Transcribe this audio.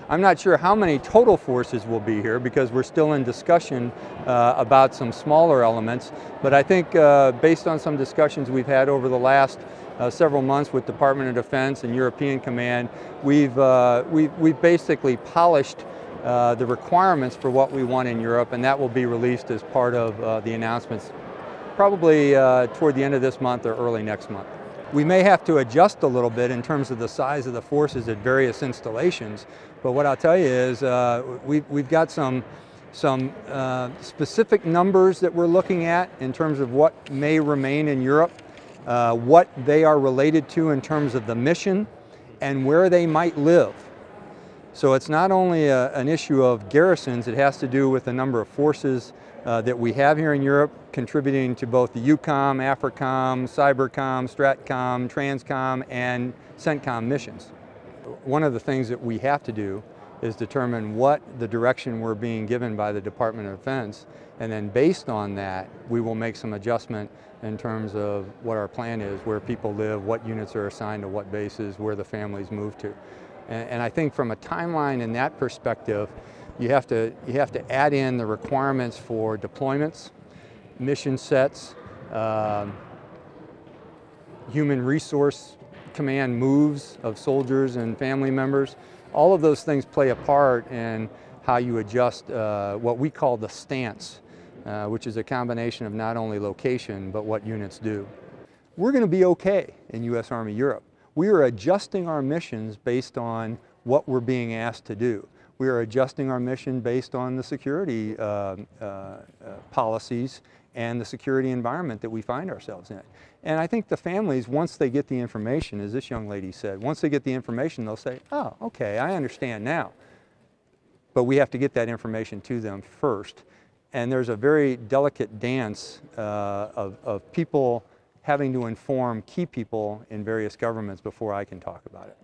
I'm not sure how many total forces will be here because we're still in discussion about some smaller elements, but I think based on some discussions we've had over the last several months with Department of Defense and European Command, we've basically polished the requirements for what we want in Europe, and that will be released as part of the announcements probably toward the end of this month or early next month. We may have to adjust a little bit in terms of the size of the forces at various installations, but what I'll tell you is we've got some specific numbers that we're looking at in terms of what may remain in Europe, what they are related to in terms of the mission, and where they might live. So it's not only an issue of garrisons, it has to do with the number of forces that we have here in Europe, contributing to both the EUCOM, AFRICOM, CyberCom, STRATCOM, TRANSCOM, and CENTCOM missions. One of the things that we have to do is determine what the direction we're being given by the Department of Defense, and then based on that, we will make some adjustment in terms of what our plan is, where people live, what units are assigned to what bases, where the families move to. And I think from a timeline in that perspective, you have to add in the requirements for deployments, mission sets, human resource command moves of soldiers and family members. All of those things play a part in how you adjust what we call the stance, which is a combination of not only location, but what units do. We're going to be okay in U.S. Army Europe. We are adjusting our missions based on what we're being asked to do. We are adjusting our mission based on the security policies and the security environment that we find ourselves in. And I think the families, once they get the information, as this young lady said, once they get the information, they'll say, oh, okay, I understand now. But we have to get that information to them first. And there's a very delicate dance of people having to inform key people in various governments before I can talk about it.